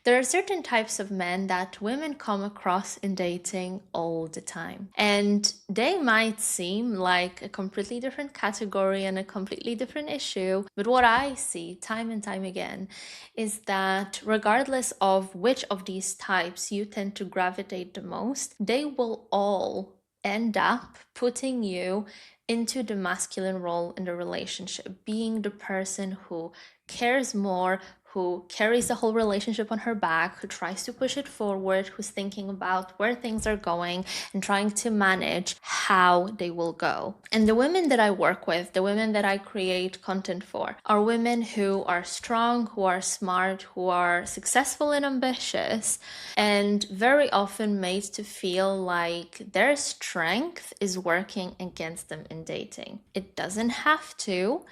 There are certain types of men that women come across in dating all the time. And they might seem like a completely different category and a completely different issue. But what I see time and time again is that regardless of which of these types you tend to gravitate the most, they will all end up putting you into the masculine role in the relationship, being the person who cares more, who carries the whole relationship on her back, who tries to push it forward, who's thinking about where things are going and trying to manage how they will go. And the women that I work with, the women that I create content for, are women who are strong, who are smart, who are successful and ambitious, and very often made to feel like their strength is working against them in dating. It doesn't have to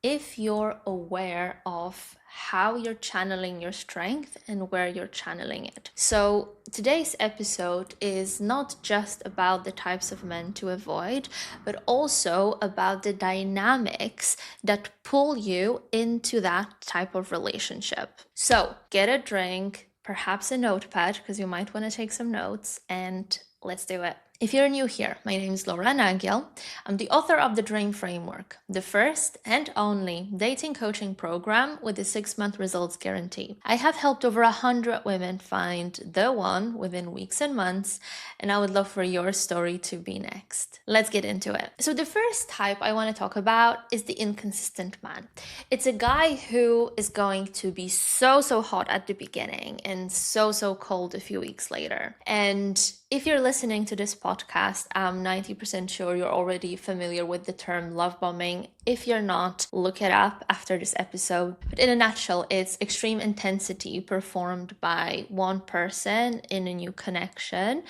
if you're aware of how you're channeling your strength and where you're channeling it. So today's episode is not just about the types of men to avoid, but also about the dynamics that pull you into that type of relationship. So get a drink, perhaps a notepad, because you might want to take some notes, and let's do it. If you're new here, my name is Laura Nagyel. I'm the author of The Dream Framework, the first and only dating coaching program with a 6-month results guarantee. I have helped over 100 women find the one within weeks and months, and I would love for your story to be next. Let's get into it. So the first type I want to talk about is the inconsistent man. It's a guy who is going to be so hot at the beginning and so cold a few weeks later. And if you're listening to this podcast, I'm 90% sure you're already familiar with the term love bombing. If you're not, look it up after this episode. But in a nutshell, it's extreme intensity performed by one person in a new connection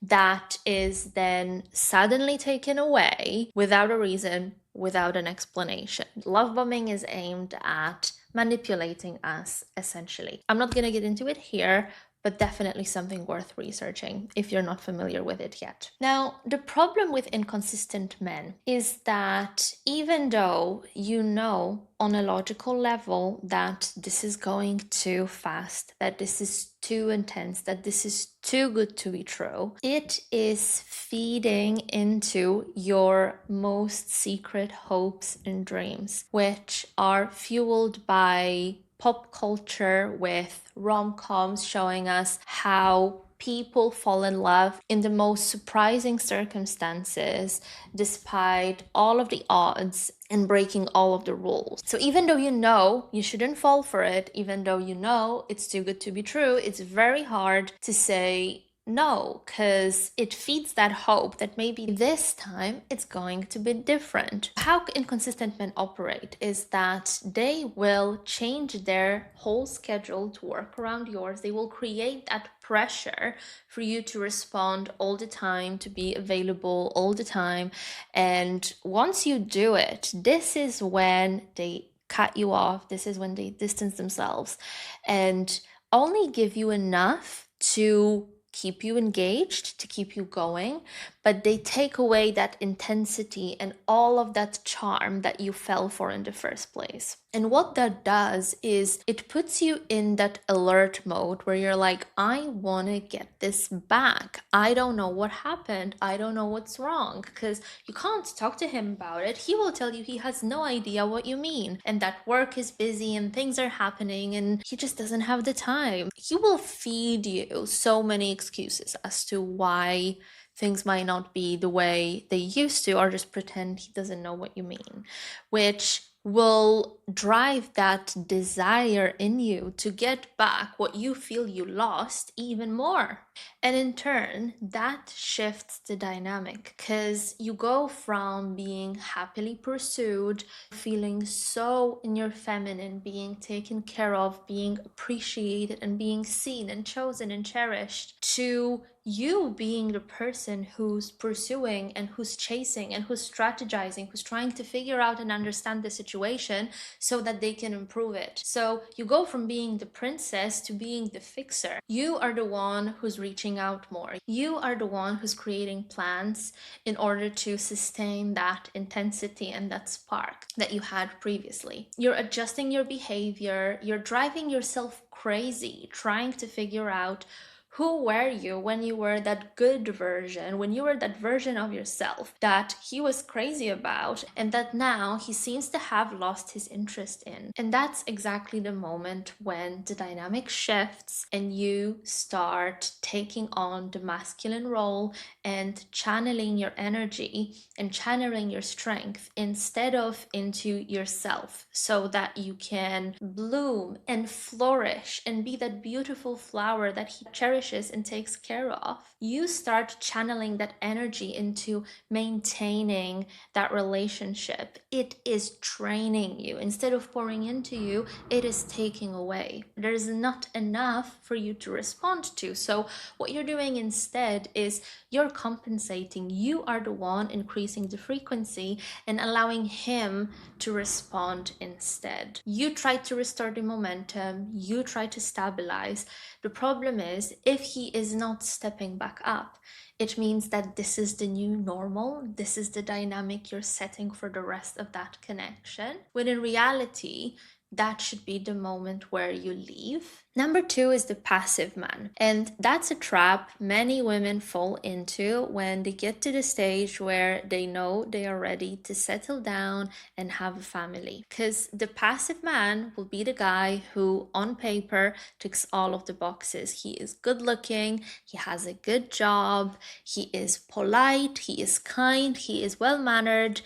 that is then suddenly taken away without a reason, without an explanation. Love bombing is aimed at manipulating us, essentially. I'm not going to get into it here, but definitely something worth researching if you're not familiar with it yet. Now, the problem with inconsistent men is that even though you know on a logical level that this is going too fast, that this is too intense, that this is too good to be true, it is feeding into your most secret hopes and dreams, which are fueled by pop culture with rom-coms showing us how people fall in love in the most surprising circumstances despite all of the odds and breaking all of the rules. So even though you know you shouldn't fall for it, even though you know it's too good to be true, it's very hard to say no, because it feeds that hope that maybe this time it's going to be different. How inconsistent men operate is that they will change their whole schedule to work around yours. They will create that pressure for you to respond all the time, to be available all the time. And once you do it, this is when they cut you off. This is when they distance themselves and only give you enough to keep you engaged, to keep you going, but they take away that intensity and all of that charm that you fell for in the first place. And what that does is it puts you in that alert mode where you're like, I want to get this back. I don't know what happened. I don't know what's wrong, because you can't talk to him about it. He will tell you he has no idea what you mean and that work is busy and things are happening and he just doesn't have the time. He will feed you so many excuses as to why things might not be the way they used to, or just pretend he doesn't know what you mean, which will drive that desire in you to get back what you feel you lost even more. And in turn, that shifts the dynamic, because you go from being happily pursued, feeling so in your feminine, being taken care of, being appreciated and being seen and chosen and cherished, to you being the person who's pursuing and who's chasing and who's strategizing, who's trying to figure out and understand the situation so that they can improve it. So you go from being the princess to being the fixer. You are the one who's reaching out more. You are the one who's creating plans in order to sustain that intensity and that spark that you had previously. You're adjusting your behavior, you're driving yourself crazy, trying to figure out who were you when you were that good version, when you were that version of yourself that he was crazy about and that now he seems to have lost his interest in? And that's exactly the moment when the dynamic shifts and you start taking on the masculine role and channeling your energy and channeling your strength instead of into yourself, so that you can bloom and flourish and be that beautiful flower that he cherishes and takes care of. You start channeling that energy into maintaining that relationship. It is training you. Instead of pouring into you, it is taking away. There is not enough for you to respond to. So what you're doing instead is you're compensating. You are the one increasing the frequency and allowing him to respond instead. You try to restore the momentum. You try to stabilize. The problem is, if he is not stepping back up, it means that this is the new normal. This is the dynamic you're setting for the rest of that connection. When in reality, that should be the moment where you leave. Number 2 is the passive man. And that's a trap many women fall into when they get to the stage where they know they are ready to settle down and have a family. Because the passive man will be the guy who, on paper, ticks all of the boxes. He is good looking, he has a good job, he is polite, he is kind, he is well mannered.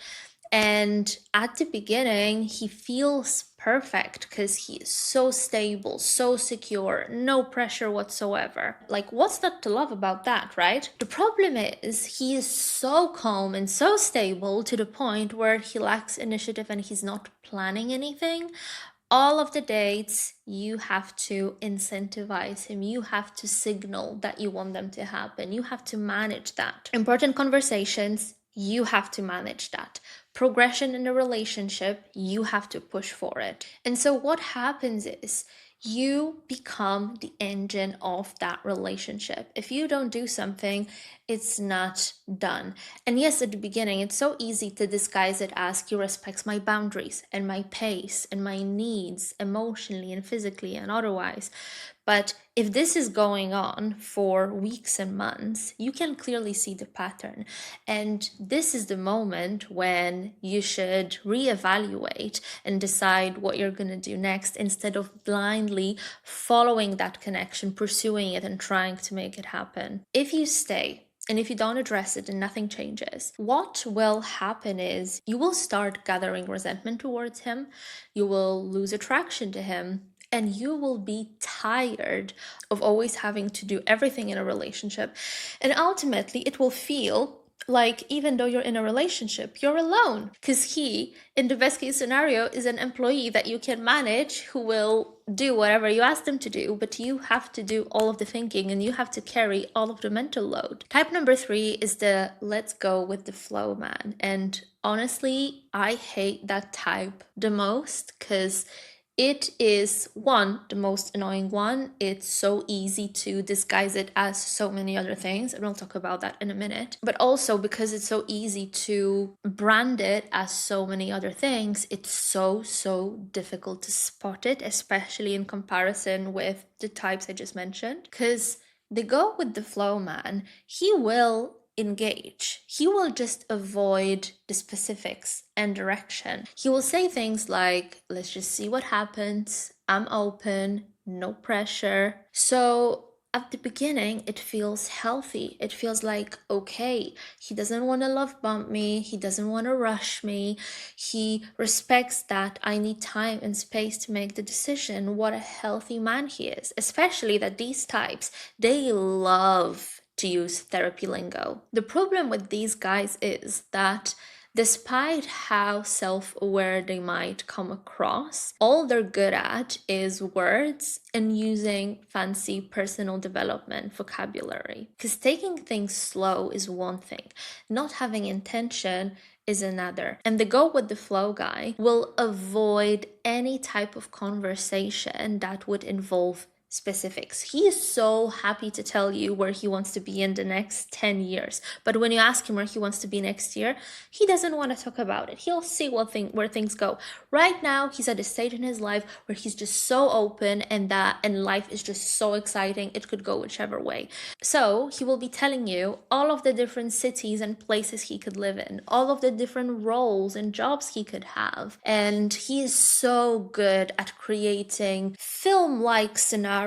And at the beginning, he feels perfect because he is so stable, so secure, no pressure whatsoever. Like, what's not to love about that, right? The problem is he is so calm and so stable to the point where he lacks initiative and he's not planning anything. All of the dates, you have to incentivize him. You have to signal that you want them to happen. You have to manage that. Important conversations, you have to manage that. Progression in a relationship, you have to push for it. And so what happens is you become the engine of that relationship. If you don't do something, it's not done. And yes, at the beginning, it's so easy to disguise it as he respects my boundaries and my pace and my needs emotionally and physically and otherwise. But if this is going on for weeks and months, you can clearly see the pattern. And this is the moment when you should reevaluate and decide what you're going to do next instead of blindly following that connection, pursuing it, and trying to make it happen. If you stay, and if you don't address it and nothing changes, what will happen is you will start gathering resentment towards him, you will lose attraction to him, and you will be tired of always having to do everything in a relationship. And ultimately, it will feel like even though you're in a relationship, you're alone. Because he, in the best case scenario, is an employee that you can manage who will do whatever you ask them to do, but you have to do all of the thinking and you have to carry all of the mental load. Type number 3 is the let's go with the flow man. And honestly, I hate that type the most because it is, one, the most annoying one. It's so easy to disguise it as so many other things, and we'll talk about that in a minute. But also because it's so easy to brand it as so many other things, it's so difficult to spot it, especially in comparison with the types I just mentioned. Because the go with the flow man, he will engage. He will just avoid the specifics and direction. He will say things like, let's just see what happens. I'm open, no pressure. So at the beginning, it feels healthy. It feels like, okay, he doesn't want to love bump me. He doesn't want to rush me. He respects that I need time and space to make the decision. What a healthy man he is. Especially that these types, they love to use therapy lingo. The problem with these guys is that Despite how self-aware they might come across, all they're good at is words and using fancy personal development vocabulary. Because taking things slow is one thing, not having intention is another. And the go with the flow guy will avoid any type of conversation that would involve specifics. He is so happy to tell you where he wants to be in the next 10 years. But when you ask him where he wants to be next year, he doesn't want to talk about it. He'll see where things go. Right now, he's at a stage in his life where he's just so open and life is just so exciting. It could go whichever way. So he will be telling you all of the different cities and places he could live in, all of the different roles and jobs he could have. And he is so good at creating film-like scenarios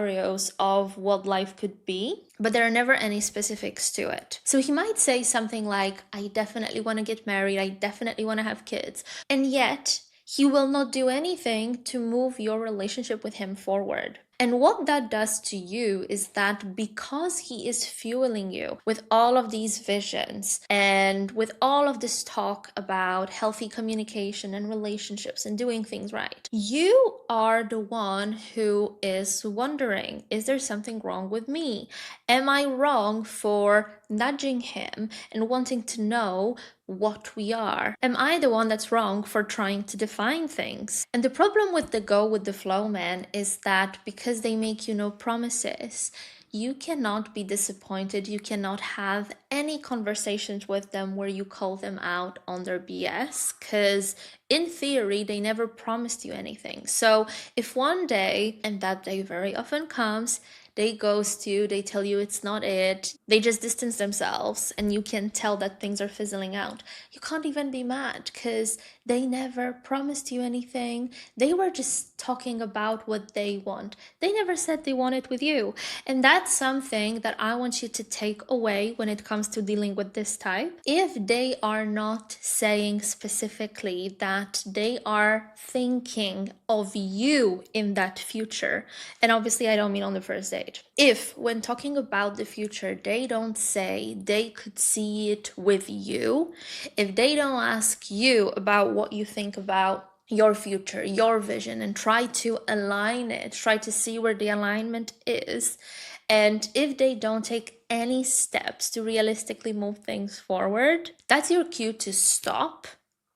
of what life could be, but there are never any specifics to it. So he might say something like, I definitely want to get married, I definitely want to have kids, and yet he will not do anything to move your relationship with him forward. And what that does to you is that because he is fueling you with all of these visions and with all of this talk about healthy communication and relationships and doing things right, you are the one who is wondering, is there something wrong with me? Am I wrong for nudging him and wanting to know what we are? Am I the one that's wrong for trying to define things? And the problem with the go with the flow man is that because they make you no promises, you cannot be disappointed. You cannot have any conversations with them where you call them out on their BS, because in theory, they never promised you anything. So if one day, and that day very often comes, they ghost you, they tell you it's not it, they just distance themselves, and you can tell that things are fizzling out, you can't even be mad because they never promised you anything. They were just talking about what they want. They never said they want it with you. And that's something that I want you to take away when it comes to dealing with this type. If they are not saying specifically that they are thinking of you in that future, and obviously I don't mean on the first date. If when talking about the future, they don't say they could see it with you, if they don't ask you about what you think about your future, your vision, and try to align it, try to see where the alignment is, and if they don't take any steps to realistically move things forward, that's your cue to stop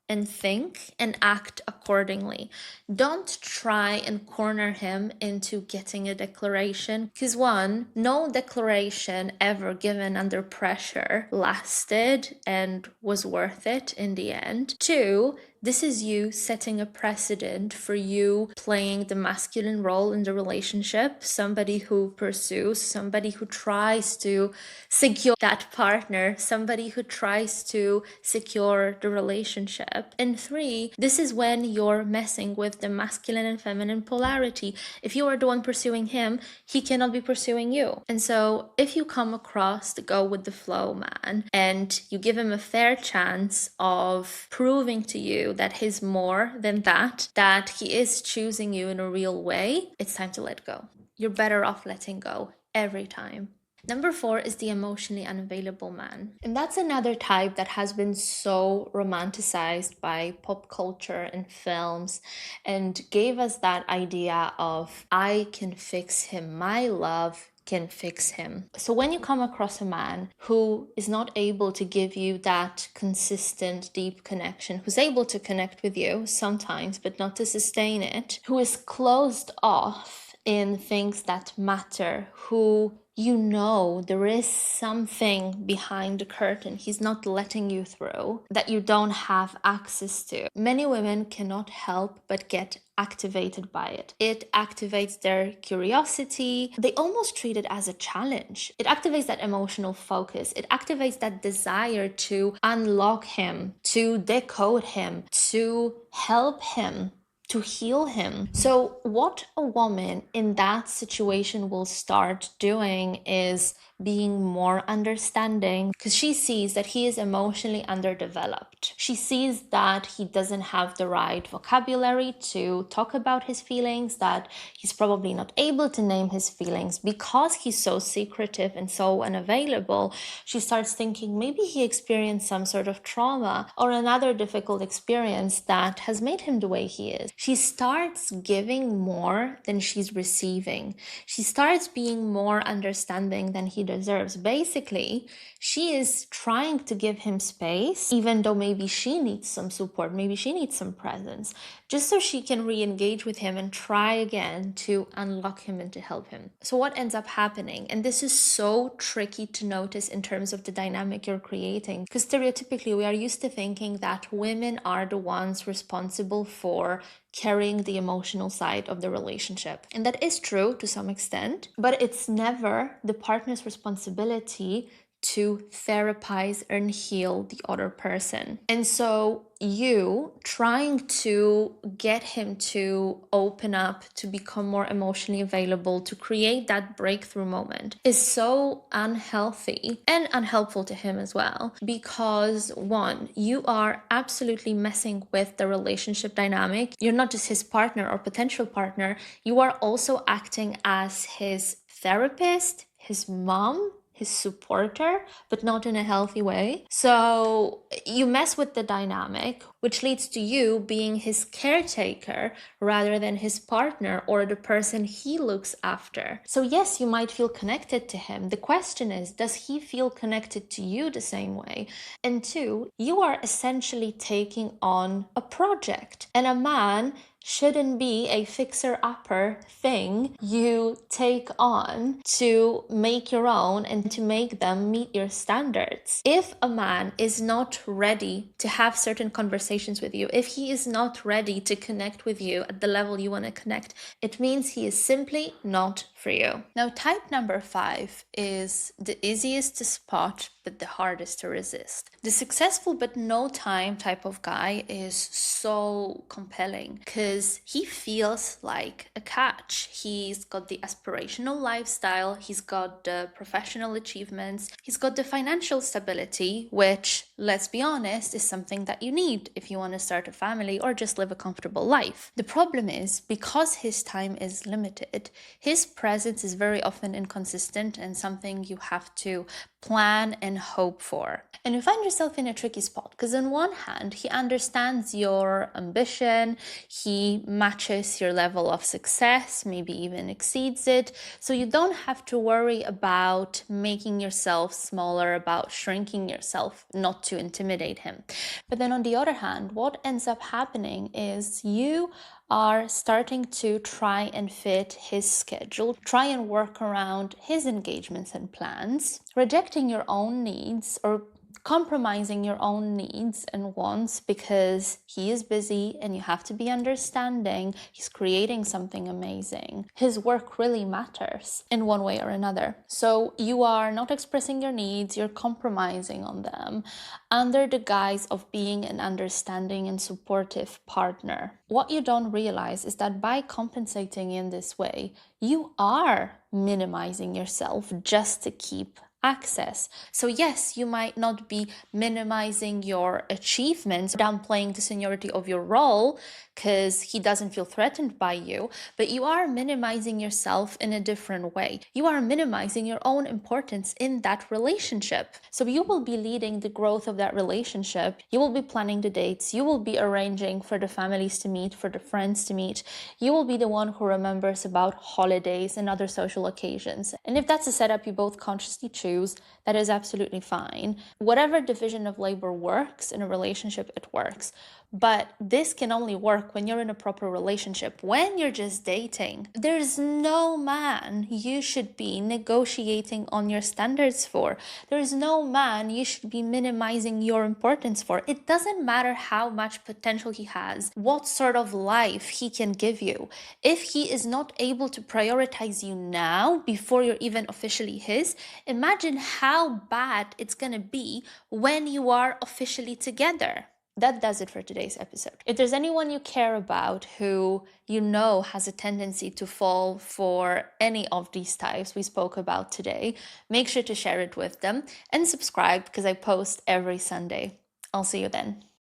and think and act accordingly. Don't try and corner him into getting a declaration, because one, no declaration ever given under pressure lasted and was worth it in the end. Two, this is you setting a precedent for you playing the masculine role in the relationship, somebody who pursues, somebody who tries to secure that partner, somebody who tries to secure the relationship. And three, this is when you're messing with the masculine and feminine polarity. If you are the one pursuing him, he cannot be pursuing you. And so if you come across the go with the flow man and you give him a fair chance of proving to you that he's more than that he is choosing you in a real way, it's time to let go. You're better off letting go every time. Number 4 is the emotionally unavailable man. And that's another type that has been so romanticized by pop culture and films and gave us that idea of, I can fix him, my love can fix him. So when you come across a man who is not able to give you that consistent, deep connection, who's able to connect with you sometimes, but not to sustain it, who is closed off in things that matter, who you know there is something behind the curtain he's not letting you through that you don't have access to. Many women cannot help but get activated by it. It activates their curiosity. They almost treat it as a challenge. It activates that emotional focus. It activates that desire to unlock him, to decode him, to help him to heal him. So what a woman in that situation will start doing is being more understanding, because she sees that he is emotionally underdeveloped. She sees that he doesn't have the right vocabulary to talk about his feelings, that he's probably not able to name his feelings because he's so secretive and so unavailable. She starts thinking maybe he experienced some sort of trauma or another difficult experience that has made him the way he is. She starts giving more than she's receiving. She starts being more understanding than he deserves. Basically, she is trying to give him space, even though maybe she needs some support, maybe she needs some presence, just so she can re-engage with him and try again to unlock him and to help him. So what ends up happening, and this is so tricky to notice in terms of the dynamic you're creating, because stereotypically we are used to thinking that women are the ones responsible for carrying the emotional side of the relationship. And that is true to some extent, but it's never the partner's responsibility to therapize and heal the other person. And so you trying to get him to open up, to become more emotionally available, to create that breakthrough moment is so unhealthy and unhelpful to him as well. Because one, you are absolutely messing with the relationship dynamic. You're not just his partner or potential partner, you are also acting as his therapist, his mom, his supporter, but not in a healthy way. So you mess with the dynamic, which leads to you being his caretaker rather than his partner or the person he looks after. So yes, you might feel connected to him. The question is, does he feel connected to you the same way? And two, you are essentially taking on a project, and a man shouldn't be a fixer-upper thing you take on to make your own and to make them meet your standards. If a man is not ready to have certain conversations with you, if he is not ready to connect with you at the level you want to connect, it means he is simply not for you. Now, type number 5 is the easiest to spot but the hardest to resist. The successful but no time type of guy is so compelling because he feels like a catch. He's got the aspirational lifestyle, he's got the professional achievements, he's got the financial stability, which, let's be honest, is something that you need if you want to start a family or just live a comfortable life. The problem is, because his time is limited, his presence is very often inconsistent and something you have to plan and hope for. And you find yourself in a tricky spot because on one hand, he understands your ambition, he matches your level of success, maybe even exceeds it. So you don't have to worry about making yourself smaller, about shrinking yourself, not to intimidate him. But then on the other hand, what ends up happening is you are starting to try and fit his schedule, try and work around his engagements and plans, rejecting your own needs or compromising your own needs and wants because he is busy and you have to be understanding. He's creating something amazing. His work really matters in one way or another. So you are not expressing your needs, you're compromising on them under the guise of being an understanding and supportive partner. What you don't realize is that by compensating in this way, you are minimizing yourself just to keep access. So yes, you might not be minimizing your achievements, downplaying the seniority of your role because he doesn't feel threatened by you, but you are minimizing yourself in a different way. You are minimizing your own importance in that relationship. So you will be leading the growth of that relationship. You will be planning the dates. You will be arranging for the families to meet, for the friends to meet. You will be the one who remembers about holidays and other social occasions. And if that's a setup you both consciously choose, that is absolutely fine. Whatever division of labor works in a relationship, it works. But this can only work when you're in a proper relationship. When you're just dating, there's no man you should be negotiating on your standards for. There's no man you should be minimizing your importance for. It doesn't matter how much potential he has, what sort of life he can give you. If he is not able to prioritize you now before you're even officially his, imagine how bad it's gonna be when you are officially together. That does it for today's episode. If there's anyone you care about who you know has a tendency to fall for any of these types we spoke about today, make sure to share it with them and subscribe because I post every Sunday. I'll see you then.